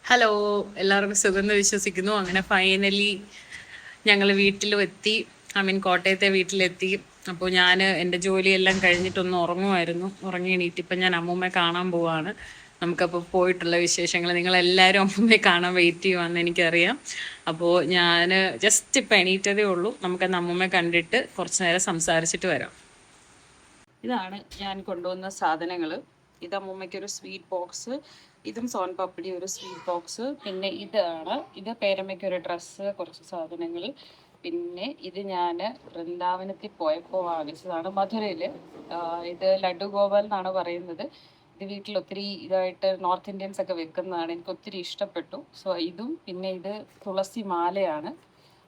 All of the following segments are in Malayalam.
ഹലോ, എല്ലാവർക്കും സുഖം വിശ്വസിക്കുന്നു. അങ്ങനെ ഫൈനലി ഞങ്ങൾ വീട്ടിലും എത്തി. കോട്ടയത്തെ വീട്ടിലെത്തി. അപ്പോൾ ഞാൻ എൻ്റെ ജോലിയെല്ലാം കഴിഞ്ഞിട്ടൊന്ന് ഉറങ്ങുമായിരുന്നു. ഉറങ്ങി എണീറ്റിപ്പം ഞാൻ അമ്മൂമ്മയെ കാണാൻ പോവാണ്. നമുക്കപ്പോൾ പോയിട്ടുള്ള വിശേഷങ്ങൾ നിങ്ങളെല്ലാവരും അമ്മൂമ്മയെ കാണാൻ വെയിറ്റ് ചെയ്യുവാന്ന് എനിക്കറിയാം. അപ്പോൾ ഞാൻ ജസ്റ്റ് ഇപ്പം എണീറ്റതേ ഉള്ളൂ. നമുക്കന്ന് അമ്മൂമ്മയെ കണ്ടിട്ട് കുറച്ച് നേരം സംസാരിച്ചിട്ട് വരാം. ഇതാണ് ഞാൻ കൊണ്ടുവന്ന സാധനങ്ങൾ. ഇത് അമ്മൂമ്മയ്ക്കൊരു സ്വീറ്റ് ബോക്സ്, ഇതും സോൻ പപ്പടി ഒരു സ്വീറ്റ് ബോക്സ്, പിന്നെ ഇത് പേരമ്മയ്ക്കൊരു ഡ്രസ്സ്, കുറച്ച് സാധനങ്ങൾ, പിന്നെ ഇത് ഞാൻ വൃന്ദാവനത്തിൽ പോയപ്പോൾ വാങ്ങിച്ചതാണ് മധുരയിൽ. ഇത് ലഡു ഗോപാൽ എന്നാണ് പറയുന്നത്. ഇത് വീട്ടിൽ ഒത്തിരി ഇതായിട്ട് നോർത്ത് ഇന്ത്യൻസ് ഒക്കെ വെക്കുന്നതാണ്. എനിക്ക് ഒത്തിരി ഇഷ്ടപ്പെട്ടു. സോ ഇതും പിന്നെ ഇത് തുളസി മാലയാണ്.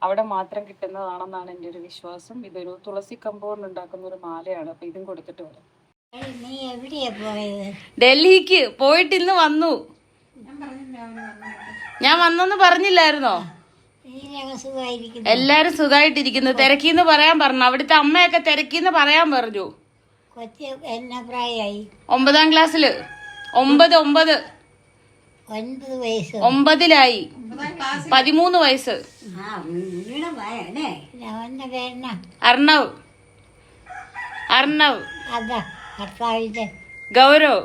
അവിടെ മാത്രം കിട്ടുന്നതാണെന്നാണ് എൻ്റെ ഒരു വിശ്വാസം. ഇതൊരു തുളസി കമ്പൗണ്ട് ഉണ്ടാക്കുന്ന ഒരു മാലയാണ്. അപ്പം ഇതും കൊടുത്തിട്ട് വരാം. ഡൽഹിക്ക് പോയിട്ട് ഇന്ന് വന്നു. ഞാൻ വന്നെന്ന് പറഞ്ഞില്ലായിരുന്നോ? എല്ലാരും സുഖമായിട്ടിരിക്കുന്നു. തിരക്കിന്ന് പറയാൻ പറഞ്ഞു. അവിടുത്തെ അമ്മയൊക്കെ തിരക്കിന്ന് പറയാൻ പറഞ്ഞു. 9ാം ക്ലാസ്സില് 9ലായി 13 വയസ്സ്. അർണവ് ഗൗരവ്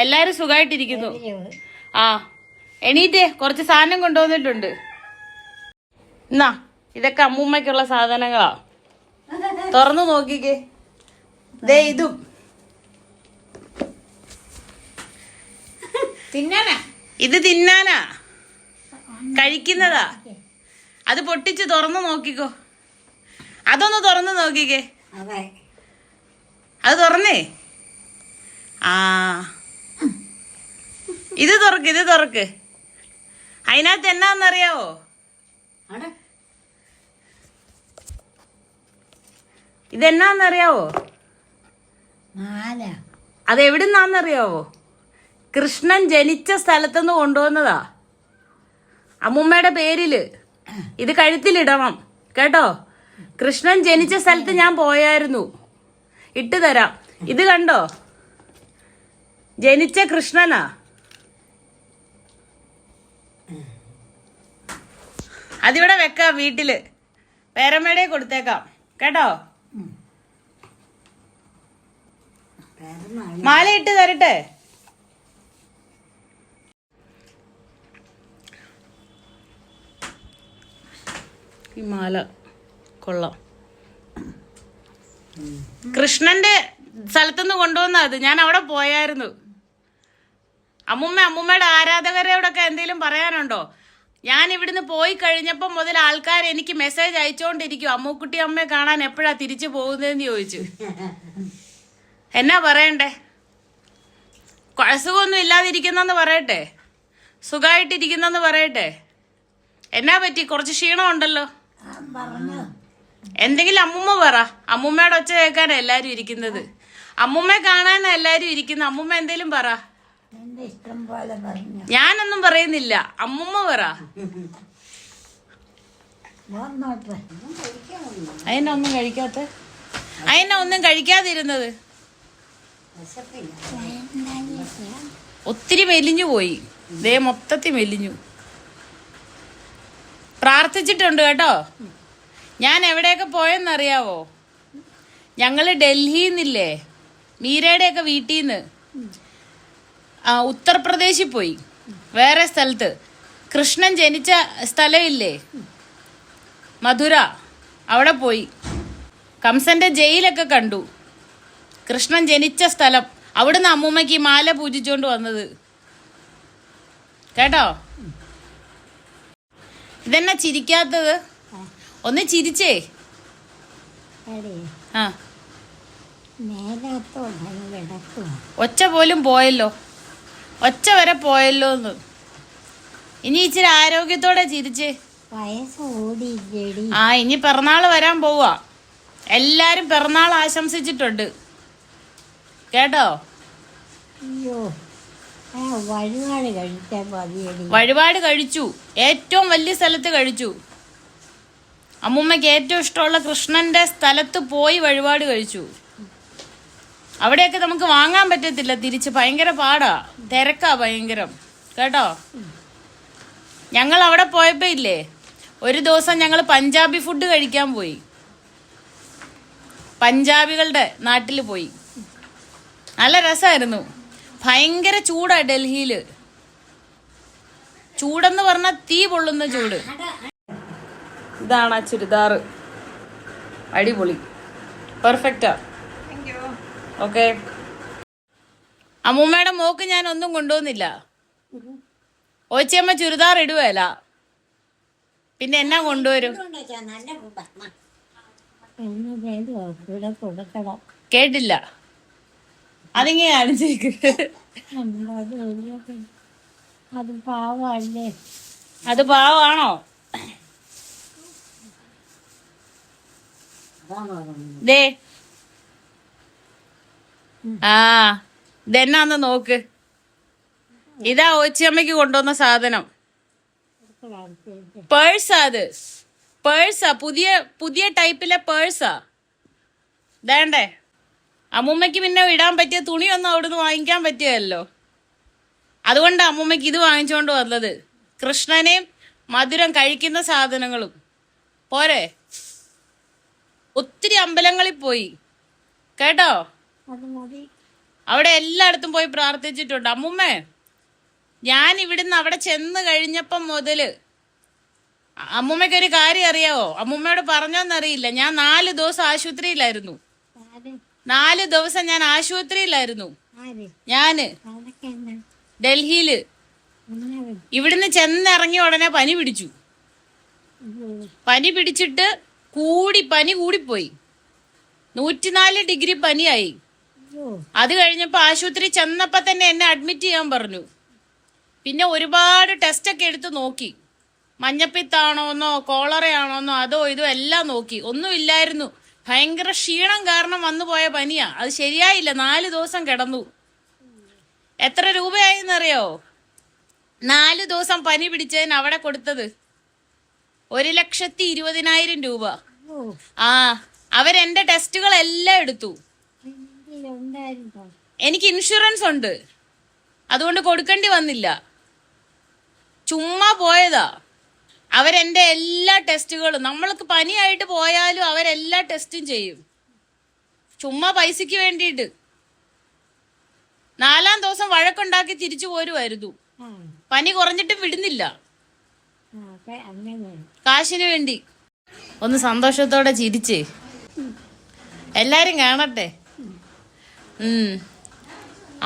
എല്ലാരും സുഖമായിട്ടിരിക്കുന്നു. ആ എണീറ്റേ, കുറച്ച് സാധനം കൊണ്ടുവന്നിട്ടുണ്ട്. എന്നാ ഇതൊക്കെ അമ്മൂമ്മയ്ക്കുള്ള സാധനങ്ങളാ. തുറന്നു നോക്കിക്കേ. ദേ ഇതും ഇത് തിന്നാനാ, കഴിക്കുന്നതാ. അത് പൊട്ടിച്ച് തുറന്നു നോക്കിക്കോ. അതൊന്ന് തുറന്നു നോക്കിക്കേ. അത് തുറന്നേ. ആ ഇത് തുറക്ക്. അതിനകത്ത് എന്നാന്നറിയാവോ? ഇതെന്നാന്നറിയാവോ? അതെവിടുന്നാന്നറിയാവോ? കൃഷ്ണൻ ജനിച്ച സ്ഥലത്തുനിന്ന് കൊണ്ടുവന്നതാ. അമ്മൂമ്മയുടെ പേരില് ഇത് കഴുത്തിലിടണം കേട്ടോ. കൃഷ്ണൻ ജനിച്ച സ്ഥലത്ത് ഞാൻ പോയായിരുന്നു. ഇട്ട് തരാം. ഇത് കണ്ടോ, ജനിച്ച കൃഷ്ണനാ. അതിവിടെ വെക്കാം വീട്ടില്. പേരമ്മയുടെ കൊടുത്തേക്കാം കേട്ടോ. മാല ഇട്ട് തരട്ടെ? ഈ മാല കൊള്ളാം. കൃഷ്ണന്റെ സ്ഥലത്തുനിന്ന് കൊണ്ടുവന്ന അത്. ഞാൻ അവിടെ പോയായിരുന്നു. അമ്മൂമ്മയുടെ ആരാധകരോടൊക്കെ എന്തെങ്കിലും പറയാനുണ്ടോ? ഞാൻ ഇവിടുന്ന് പോയി കഴിഞ്ഞപ്പോൾ മുതൽ ആൾക്കാർ എനിക്ക് മെസ്സേജ് അയച്ചുകൊണ്ടിരിക്കും, അമ്മൂക്കുട്ടി അമ്മയെ കാണാൻ എപ്പോഴാ തിരിച്ചു പോകുന്നതെന്ന് ചോദിച്ചു. എന്നാ പറയണ്ടേ? അസുഖമൊന്നും ഇല്ലാതിരിക്കുന്നെന്ന് പറയട്ടെ, സുഖമായിട്ടിരിക്കുന്നെന്ന് പറയട്ടെ. എന്നാ പറ്റി? കുറച്ച് ക്ഷീണമുണ്ടല്ലോ. എന്തെങ്കിലും അമ്മൂമ്മ പറ. അമ്മൂമ്മയുടെ ഒച്ച കേൾക്കാനാ എല്ലാരും ഇരിക്കുന്നത്. അമ്മൂമ്മയെ കാണാനാ എല്ലാരും ഇരിക്കുന്നത്. അമ്മൂമ്മ എന്തേലും പറ. ഞാനൊന്നും പറയുന്നില്ല, അമ്മൂമ്മ പറ. ഒന്നും കഴിക്കാതിരുന്നത്? ഒത്തിരി മെലിഞ്ഞു പോയി. ദേ മൊത്തത്തിൽ മെലിഞ്ഞു. പ്രാർത്ഥിച്ചിട്ടുണ്ട് കേട്ടോ. ഞാൻ എവിടെയൊക്കെ പോയെന്നറിയാവോ? ഞങ്ങൾ ഡൽഹിന്നില്ലേ, മീരയുടെയൊക്കെ വീട്ടിൽ നിന്ന് ഉത്തർപ്രദേശിൽ പോയി. വേറെ സ്ഥലത്ത് കൃഷ്ണൻ ജനിച്ച സ്ഥലമില്ലേ, മധുര, അവിടെ പോയി. കംസന്റെ ജയിലൊക്കെ കണ്ടു. കൃഷ്ണൻ ജനിച്ച സ്ഥലം. അവിടുന്ന് അമ്മൂമ്മയ്ക്ക് മാല പൂജിച്ചോണ്ട് വന്നത് കേട്ടോ. ഇതെന്നാ ചിരിക്കാത്തത്? ഒന്ന് ചിരിച്ചേ. ആ ഒച്ച പോലും പോയല്ലോ, ഒച്ച വരെ പോയല്ലോ എന്ന്. ഇനി ഇച്ചിരി ആരോഗ്യത്തോടെ ചിരിച്ചേ. ആ ഇനി പിറന്നാള് വരാൻ പോവാ. എല്ലാരും പിറന്നാൾ ആശംസിച്ചിട്ടുണ്ട് കേട്ടോ. വഴിപാട് കഴിച്ചു. ഏറ്റവും വലിയ സ്ഥലത്ത് കഴിച്ചു. അമ്മൂമ്മയ്ക്ക് ഏറ്റവും ഇഷ്ടമുള്ള കൃഷ്ണന്റെ സ്ഥലത്ത് പോയി വഴിപാട് കഴിച്ചു. അവിടെയൊക്കെ നമുക്ക് വാങ്ങാൻ പറ്റത്തില്ല തിരിച്ച്, ഭയങ്കര പാടാ, തിരക്കാ ഭയങ്കരം കേട്ടോ. ഞങ്ങൾ അവിടെ പോയപ്പോ ഇല്ലേ, ഒരു ദിവസം ഞങ്ങൾ പഞ്ചാബി ഫുഡ് കഴിക്കാൻ പോയി, പഞ്ചാബികളുടെ നാട്ടിൽ പോയി. നല്ല രസമായിരുന്നു. ഭയങ്കര ചൂടാ ഡൽഹിയില്, ചൂടെന്ന് പറഞ്ഞാൽ തീ പൊള്ളുന്ന ചൂട്. ഇതാണ് ആ ചുരിദാറ്, അടിപൊളി, പെർഫെക്റ്റാ. ഓക്കെ, അമ്മൂമ്മയുടെ മോക്ക് ഞാൻ ഒന്നും കൊണ്ടുവന്നില്ല. ഓച്ചിയമ്മ ചുരിദാർ ഇടുവല്ല, പിന്നെ എന്നാ കൊണ്ടുവരും? കേട്ടില്ല, അതിങ്ങനെ കാണിച്ചേക്ക്. അത് പാവാണോ? ദേ ആ ഇതെന്നാന്ന് നോക്ക്, ഇതാ ഓച്ചിയമ്മയ്ക്ക് കൊണ്ടുവന്ന സാധനം. പേഴ്സാ, അത് പേഴ്സാ, പുതിയ പുതിയ ടൈപ്പിലെ പേഴ്സാ. വേണ്ടേ അമ്മൂമ്മയ്ക്ക് പിന്നെ ഇടാൻ പറ്റിയ തുണിയൊന്നും അവിടുന്ന് വാങ്ങിക്കാൻ പറ്റിയല്ലോ, അതുകൊണ്ട് അമ്മൂമ്മയ്ക്ക് ഇത് വാങ്ങിച്ചുകൊണ്ട് വന്നത്. കൃഷ്ണനെയും മധുരം കഴിക്കുന്ന സാധനങ്ങളും പോരെ. ഒത്തിരി അമ്പലങ്ങളിൽ പോയി കേട്ടോ, അവിടെ എല്ലായിടത്തും പോയി പ്രാർത്ഥിച്ചിട്ടുണ്ട്. അമ്മൂമ്മേ, ഞാൻ ഇവിടുന്ന് അവിടെ ചെന്ന് കഴിഞ്ഞപ്പം മുതല് അമ്മൂമ്മയ്ക്കൊരു കാര്യം അറിയാവോ? അമ്മൂമ്മയോട് പറഞ്ഞോന്നറിയില്ല, ഞാൻ 4 ദിവസം ആശുപത്രിയിലായിരുന്നു. 4 ദിവസം ഞാൻ ആശുപത്രിയിലായിരുന്നു. ഞാന് ഡൽഹിയില് ഇവിടുന്ന് ചെന്നിറങ്ങിയ ഉടനെ പനി പിടിച്ചു. പനി പിടിച്ചിട്ട് പനി കൂടിപ്പോയി, 104 ഡിഗ്രി പനിയായി. അത് കഴിഞ്ഞപ്പോ ആശുപത്രി ചെന്നപ്പോ തന്നെ എന്നെ അഡ്മിറ്റ് ചെയ്യാൻ പറഞ്ഞു. പിന്നെ ഒരുപാട് ടെസ്റ്റ് ഒക്കെ എടുത്ത് നോക്കി, മഞ്ഞപ്പിത്താണോന്നോ കോളറയാണോന്നോ അതോ ഇതോ എല്ലാം നോക്കി, ഒന്നും ഇല്ലായിരുന്നു. ഭയങ്കര ക്ഷീണം കാരണം വന്നു പോയ പനിയാ, അത് ശരിയായില്ല. 4 ദിവസം കിടന്നു. എത്ര രൂപയായിന്നറിയോ? 4 ദിവസം പനി പിടിച്ചതിന് അവിടെ കൊടുത്തത് 1,20,000 രൂപ. ആ, അവരെന്റെ ടെസ്റ്റുകളെല്ലാം എടുത്തു. എനിക്ക് ഇൻഷുറൻസ് ഉണ്ട്, അതുകൊണ്ട് കൊടുക്കേണ്ടി വന്നില്ല. ചുമ്മാ പോയതാ. അവരെന്റെ എല്ലാ ടെസ്റ്റുകളും, നമ്മൾക്ക് പനിയായിട്ട് പോയാലും അവരെല്ലാ ടെസ്റ്റും ചെയ്യും, ചുമ്മാ പൈസക്ക് വേണ്ടിയിട്ട്. 4-ാം ദിവസം വഴക്കുണ്ടാക്കി തിരിച്ചു പോരുമായിരുന്നു. പനി കുറഞ്ഞിട്ടും വിടുന്നില്ല, കാശിന് വേണ്ടി. ഒന്ന് സന്തോഷത്തോടെ ചിരിച്ച് എല്ലാരും കാണട്ടെ.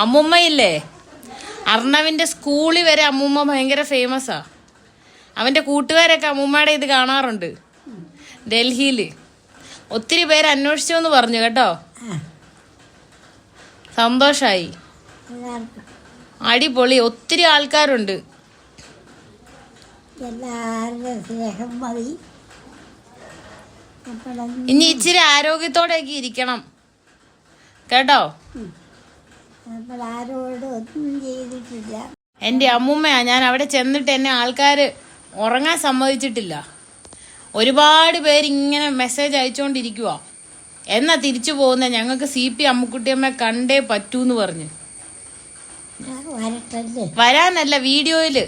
അമ്മൂമ്മയില്ലേ, അർണവിന്റെ സ്കൂളിൽ വരെ അമ്മൂമ്മ ഭയങ്കര ഫേമസാ. അവന്റെ കൂട്ടുകാരൊക്കെ അമ്മൂമ്മയുടെ ഇത് കാണാറുണ്ട് ഡൽഹിയില്. ഒത്തിരി പേര് അന്വേഷിച്ചോന്ന് പറഞ്ഞു കേട്ടോ, സന്തോഷായി, അടിപൊളി. ഒത്തിരി ആൾക്കാരുണ്ട്. ഇനി ഇച്ചിരി ആരോഗ്യത്തോടെയൊക്കെ ഇരിക്കണം കേട്ടോ. എന്റെ അമ്മൂമ്മയാ, ഞാൻ അവിടെ ചെന്നിട്ട് എന്നെ ആൾക്കാര് ഉറങ്ങാൻ സമ്മതിച്ചിട്ടില്ല. ഒരുപാട് പേര് ഇങ്ങനെ മെസ്സേജ് അയച്ചുകൊണ്ടിരിക്കുക, എന്നാ തിരിച്ചു പോകുന്ന, ഞങ്ങൾക്ക് CP അമ്മുക്കുട്ടിയമ്മ കണ്ടേ പറ്റൂന്ന് പറഞ്ഞ്. വരാനല്ല, വീഡിയോയില്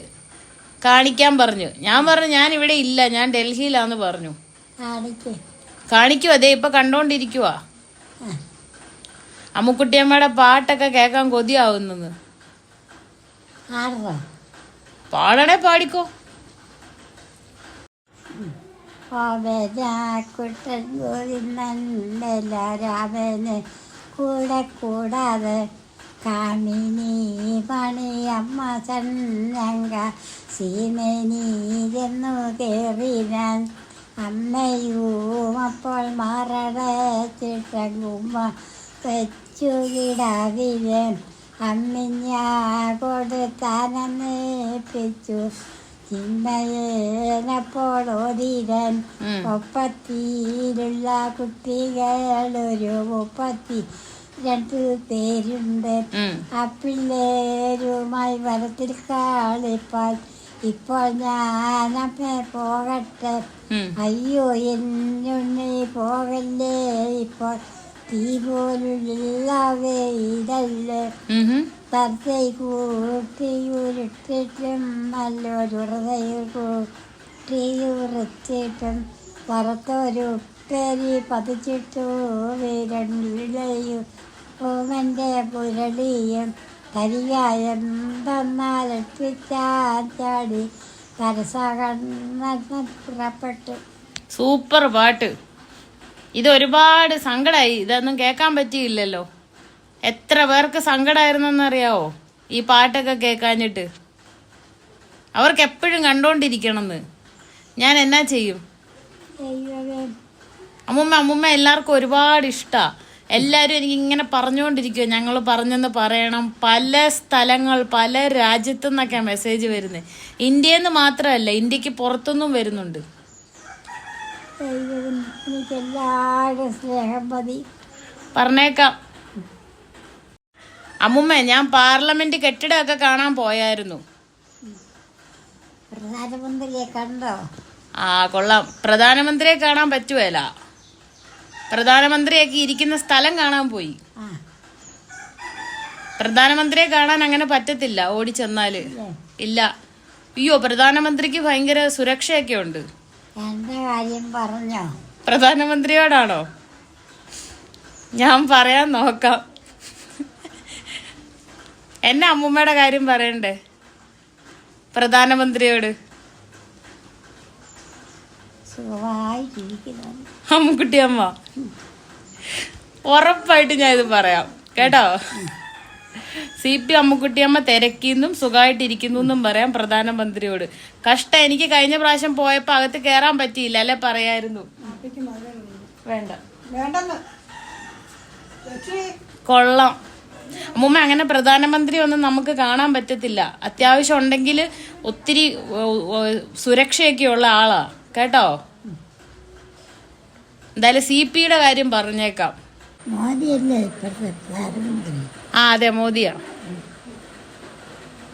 കാണിക്കാൻ പറഞ്ഞു. ഞാൻ പറഞ്ഞു ഞാൻ ഇവിടെ ഇല്ല, ഞാൻ ഡൽഹിയിലാന്ന് പറഞ്ഞു. കാണിക്കുവാ, അതേ ഇപ്പൊ കണ്ടോണ്ടിരിക്കുവാ. അമ്മുക്കുട്ടിയമ്മയുടെ പാട്ടൊക്കെ കേൾക്കാൻ കൊതിയാവുന്നത്. പാടണേ പാടിക്കോ. കുട്ടൻ രാമന് കൂടെ കൂടാതെ കാമിനി പണിയമ്മ ചങ്ങ സീമനി എന്നു കേറിനാൻ അമ്മയും അപ്പോൾ മറടച്ചിട്ടുമ്പ വെച്ചു കിടാവിന് അമ്മിഞ്ഞ കൊടുത്താനേപ്പിച്ചു ചിന്തയേനപ്പോൾ ഓതിരൻ. ഒപ്പത്തിയിലുള്ള കുട്ടികളൊരു 32 പേരുണ്ട്. ആ പിള്ളേരുമായി വരത്തിൽ കളിപ്പാൽ ഇപ്പോൾ ഞാനമ്മ പോകട്ടെ. അയ്യോ എന്നുണ്ണി പോകല്ലേ, ഇപ്പോൾ തീ പോലുള്ള വെയിലല്ലേ തത്തൈ കൂട്ടിയുരുട്ടിട്ടും നല്ലൊരു ഹൃദയം കൂട്ടിയുറച്ചിട്ടും വറുത്തൊരു ഉപ്പേരി പതിച്ചിട്ടു വിരണ്ടിലെയും ഓമൻ്റെ പുരളിയും കരിയായം തന്നാലെപ്പിച്ചാൻ ചാടി കരസകണ്ണ പുറപ്പെട്ടു. സൂപ്പർ പാട്ട്. ഇത് ഒരുപാട് സങ്കടമായി. ഇതൊന്നും കേൾക്കാൻ പറ്റിയില്ലല്ലോ. എത്ര പേർക്ക് സങ്കടമായിരുന്നെന്നറിയാവോ ഈ പാട്ടൊക്കെ കേൾക്കാഞ്ഞിട്ട്? അവർക്ക് എപ്പോഴും കണ്ടോണ്ടിരിക്കണമെന്ന്. ഞാൻ എന്നാ ചെയ്യും? അമ്മൂമ്മ എല്ലാവർക്കും ഒരുപാട് ഇഷ്ടമാണ്. എല്ലാവരും എനിക്ക് ഇങ്ങനെ പറഞ്ഞുകൊണ്ടിരിക്കുക, ഞങ്ങൾ പറഞ്ഞെന്ന് പറയണം. പല സ്ഥലങ്ങൾ, പല രാജ്യത്തു നിന്നൊക്കെയാണ് മെസ്സേജ് വരുന്നത്. ഇന്ത്യയിൽ നിന്ന് മാത്രമല്ല, ഇന്ത്യക്ക് പുറത്തുനിന്നും വരുന്നുണ്ട്. എനിക്കെല്ലാവരും സ്നേഹം മതി. പറഞ്ഞേക്കാം. അമ്മുമ്മ, ഞാൻ പാർലമെന്റ് കെട്ടിടമൊക്കെ കാണാൻ പോയായിരുന്നു. പ്രധാനമന്ത്രിയെ കണ്ടോ? ആ, കൊള്ളാം. പ്രധാനമന്ത്രിയെ കാണാൻ പറ്റുമല്ല. പ്രധാനമന്ത്രിയൊക്കെ ഇരിക്കുന്ന സ്ഥലം കാണാൻ പോയി. പ്രധാനമന്ത്രിയെ കാണാൻ അങ്ങനെ പറ്റത്തില്ല ഓടിച്ചെന്നാല്. ഇല്ല. അയ്യോ, പ്രധാനമന്ത്രിക്ക് ഭയങ്കര സുരക്ഷയൊക്കെ ഉണ്ട്. എന്റെ കാര്യം പറഞ്ഞോ? പ്രധാനമന്ത്രിയോടാണോ? ഞാൻ പറയാൻ നോക്കാം. എന്നെ അമ്മൂമ്മയുടെ കാര്യം പറയണ്ടേ പ്രധാനമന്ത്രിയോട്? അമ്മുക്കുട്ടി അമ്മ, ഉറപ്പായിട്ട് ഞാൻ ഇത് പറയാം കേട്ടോ. CP അമ്മുക്കുട്ടിയമ്മ തിരക്കിന്നും സുഖമായിട്ടിരിക്കുന്നു എന്നും പറയാം പ്രധാനമന്ത്രിയോട്. കഷ്ടം, എനിക്ക് കഴിഞ്ഞ പ്രാവശ്യം പോയപ്പോ അകത്ത് കേറാൻ പറ്റിയില്ല, അല്ലെ പറയായിരുന്നു. വേണ്ട, കൊള്ളാം. അമ്മൂമ്മ, അങ്ങനെ പ്രധാനമന്ത്രി ഒന്നും നമുക്ക് കാണാൻ പറ്റത്തില്ല. അത്യാവശ്യം ഉണ്ടെങ്കിൽ ഒത്തിരി സുരക്ഷയൊക്കെ ഉള്ള ആളാ കേട്ടോ. എന്തായാലും CPയുടെ കാര്യം പറഞ്ഞേക്കാം. ആ, അതെ, മോദിയാ.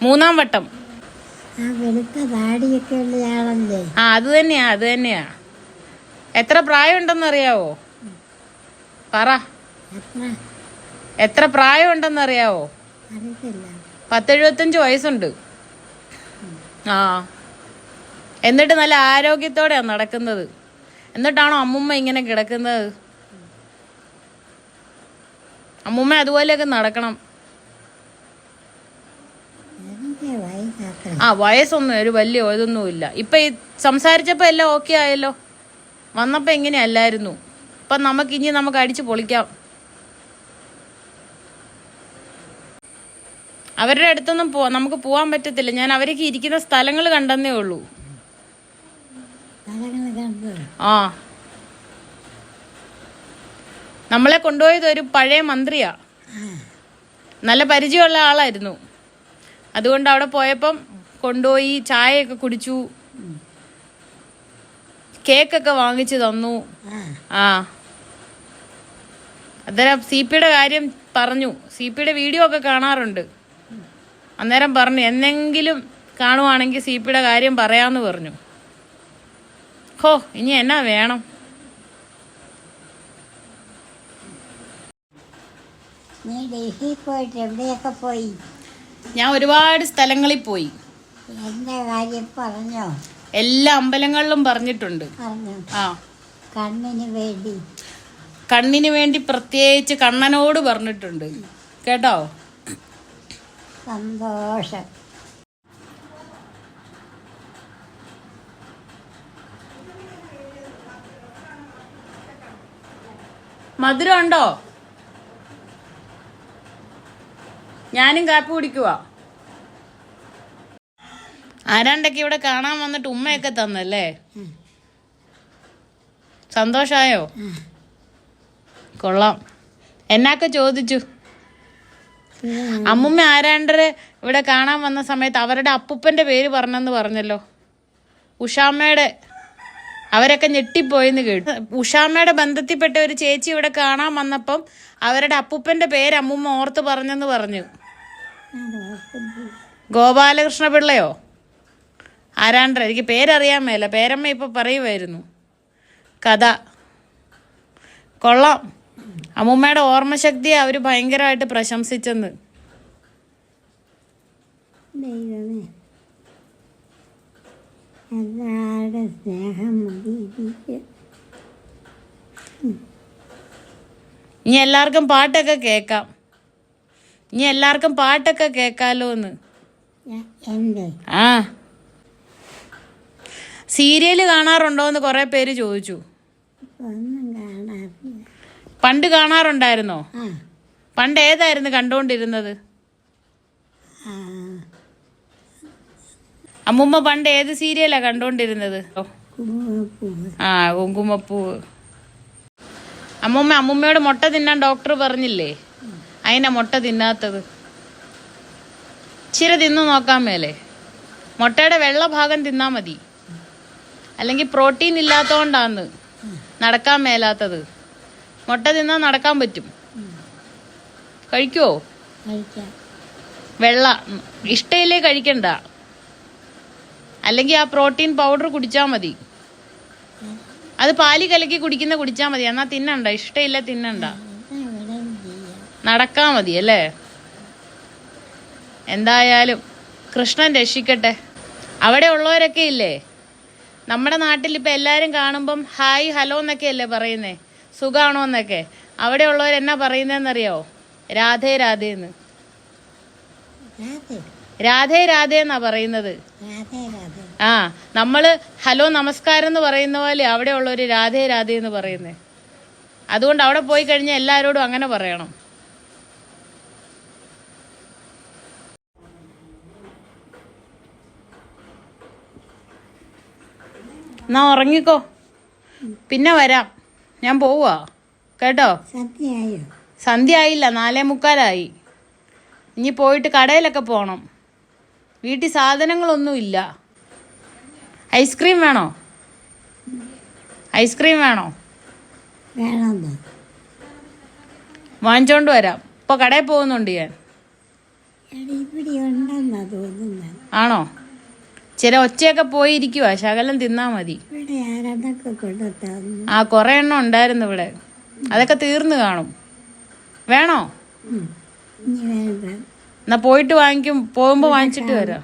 3-ാം വട്ടം. ആ, അത് തന്നെയാ. എത്ര പ്രായം ഉണ്ടെന്നറിയാവോ? പറ, എത്ര പ്രായം ഉണ്ടെന്നറിയാവോ? 10-75 വയസ്സുണ്ട്. ആ, എന്നിട്ട് നല്ല ആരോഗ്യത്തോടെയാണ് നടക്കുന്നത്. എന്നിട്ടാണോ അമ്മുമ്മ ഇങ്ങനെ കിടക്കുന്നത്? അമ്മുമ്മ അതുപോലെയൊക്കെ നടക്കണം. ആ, വയസ്സൊന്നും ഒരു വലിയ ഇതൊന്നുമില്ല. ഇപ്പൊ ഈ സംസാരിച്ചപ്പോ എല്ലാം ഓക്കെ ആയല്ലോ. വന്നപ്പോ ഇങ്ങനെയല്ലായിരുന്നു. ഇപ്പൊ നമുക്ക് അടിച്ചു പൊളിക്കാം. അവരുടെ അടുത്തൊന്നും നമുക്ക് പോവാൻ പറ്റത്തില്ല. ഞാൻ അവരൊക്കെ ഇരിക്കുന്ന സ്ഥലങ്ങൾ കണ്ടെന്നേ ഉള്ളൂ. ആ, നമ്മളെ കൊണ്ടുപോയത് ഒരു പഴയ മന്ത്രിയാ. നല്ല പരിചയമുള്ള ആളായിരുന്നു. അതുകൊണ്ട് അവിടെ പോയപ്പം കൊണ്ടുപോയി ചായയൊക്കെ കുടിച്ചു, കേക്കൊക്കെ വാങ്ങിച്ചു തന്നു. ആ, അന്നേരം CPയുടെ കാര്യം പറഞ്ഞു. CPയുടെ വീഡിയോ ഒക്കെ കാണാറുണ്ട്. അന്നേരം പറഞ്ഞു എന്നെങ്കിലും കാണുവാണെങ്കിൽ CPയുടെ കാര്യം പറയാമെന്ന് പറഞ്ഞു. ഹോ, ഇനി എന്നാ വേണം? നീ ഡൽഹിയിൽ പോയിട്ട് എവിടെയൊക്കെ പോയി? ഞാൻ ഒരുപാട് സ്ഥലങ്ങളിൽ പോയി. എന്റെ കാര്യം പറഞ്ഞോ? എല്ലാ അമ്പലങ്ങളിലും പറഞ്ഞിട്ടുണ്ട്. ആ, കണ്ണിന് വേണ്ടി പ്രത്യേകിച്ച് കണ്ണനോട് പറഞ്ഞിട്ടുണ്ട് കേട്ടോ. സന്തോഷം. മധുരം ഉണ്ടോ? ഞാനും കാപ്പി കുടിക്കുവാ. ആരാണ്ടൊക്കെ ഇവിടെ കാണാൻ വന്നിട്ട് ഉമ്മയൊക്കെ തന്നല്ലേ? സന്തോഷായോ? കൊള്ളാം. എന്നൊക്കെ ചോദിച്ചു. അമ്മുമ്മ ആരാണ്ടര് ഇവിടെ കാണാൻ വന്ന സമയത്ത് അവരുടെ അപ്പൂപ്പന്റെ പേര് പറഞ്ഞെന്ന് പറഞ്ഞല്ലോ. ഉഷാമ്മയുടെ. അവരൊക്കെ ഞെട്ടിപ്പോയെന്ന് കേട്ടു. ഉഷാമ്മയുടെ ബന്ധത്തിൽപ്പെട്ട ഒരു ചേച്ചി ഇവിടെ കാണാൻ വന്നപ്പം അവരുടെ അപ്പൂപ്പന്റെ പേര് അമ്മുമ്മ ഓർത്ത് പറഞ്ഞെന്ന് പറഞ്ഞു. ഗോപാലകൃഷ്ണ പിള്ളയോ ആരാണ്ടര, എനിക്ക് പേരറിയാൻ മേല. പേരമ്മ ഇപ്പൊ പറയുമായിരുന്നു കഥ. കൊള്ളാം. അമ്മൂമ്മയുടെ ഓർമ്മശക്തിയെ അവർ ഭയങ്കരമായിട്ട് പ്രശംസിച്ചെന്ന്. ദൈവമേ, എല്ലാവരുടെ സ്നേഹം മതി എനിക്ക്. ഇനി എല്ലാവർക്കും പാട്ടൊക്കെ കേൾക്കാം. ഇനി എല്ലാവർക്കും പാട്ടൊക്കെ കേൾക്കാലോ എന്ന്. എന്ത്? ആ, സീരിയല് കാണാറുണ്ടോന്ന് കുറെ പേര് ചോദിച്ചു. ഒന്നും കാണാറില്ല. പണ്ട് കാണാറുണ്ടായിരുന്നോ? ആ പണ്ട് ഏതായിരുന്നു കണ്ടുകൊണ്ടിരുന്നത്? ആ, അമ്മൂമ്മ പണ്ട് ഏത് സീരിയലാ കണ്ടുകൊണ്ടിരുന്നത്? കുങ്കുമപ്പൂവ്. ആ, കുങ്കുമപ്പൂവ്. അമ്മൂമ്മയോട് മുട്ട തിന്നാൻ ഡോക്ടർ പറഞ്ഞില്ലേ? അതിനാ മുട്ട തിന്നാത്തത്. ഇച്ചിരി തിന്നു നോക്കാൻ മേലെ. മുട്ടയുടെ വെള്ള ഭാഗം തിന്നാ മതി. അല്ലെങ്കിൽ പ്രോട്ടീൻ ഇല്ലാത്തതുകൊണ്ടാന്ന് നടക്കാൻ മേലാത്തത്. മുട്ട തിന്നാൽ നടക്കാൻ പറ്റും. കഴിക്കുവോ? കഴിക്കാം. വെള്ള ഇഷ്ടയില്ലേ കഴിക്കണ്ട. അല്ലെങ്കിൽ ആ പ്രോട്ടീൻ പൗഡർ കുടിച്ചാൽ മതി. അത് പാല് കലക്കി കുടിച്ചാൽ മതി. എന്നാ തിന്നണ്ട. ഇഷ്ടയില്ല തിന്നണ്ട. നടക്കാ മതി അല്ലേ? എന്തായാലും കൃഷ്ണൻ രക്ഷിക്കട്ടെ. അവിടെ ഉള്ളവരൊക്കെ ഇല്ലേ, നമ്മുടെ നാട്ടിൽ ഇപ്പം എല്ലാവരും കാണുമ്പം ഹായ് ഹലോ എന്നൊക്കെ അല്ലേ പറയുന്നേ, സുഖാണോ എന്നൊക്കെ. അവിടെ ഉള്ളവർ എന്നാ പറയുന്നതെന്നറിയോ? രാധേ രാധേന്ന്. രാധേ രാധേ എന്നാ പറയുന്നത്. ആ, നമ്മള് ഹലോ നമസ്കാരം എന്ന് പറയുന്ന പോലെ അവിടെ ഉള്ളവര് രാധേ രാധേ എന്ന് പറയുന്നേ. അതുകൊണ്ട് അവിടെ പോയി കഴിഞ്ഞാൽ എല്ലാവരോടും അങ്ങനെ പറയണം. എന്നാ ഉറങ്ങിക്കോ, പിന്നെ വരാം. ഞാൻ പോവാ കേട്ടോ. സദ്യയായോ? സന്ധ്യ ആയില്ല, 4:45. ഇനി പോയിട്ട് കടയിലൊക്കെ പോണം. വീട്ടിൽ സാധനങ്ങളൊന്നുമില്ല. ഐസ്ക്രീം വേണോ? ഐസ്ക്രീം വേണോ? വേണമെന്നോ? വാങ്ങിച്ചോണ്ട് വരാം. ഇപ്പോൾ കടയിൽ പോകുന്നുണ്ട് ഞാൻ. ഇവിടെ ഉണ്ടെന്നാ തോന്നുന്നത്. ആണോ? ചില ഒച്ചയൊക്കെ പോയിരിക്കുവാ. ശകലം തിന്നാ മതി. ഇവിടെ ആരതൊക്കെ കൊണ്ടു തന്നു. ആ, കുറെ എണ്ണം ഉണ്ടായിരുന്നു ഇവിടെ. അതൊക്കെ തീർന്നു കാണും. വേണോ? ഇനി വേണ്ട. എന്നാ പോയിട്ട് പോകുമ്പോ വാങ്ങിച്ചിട്ട് വരാം.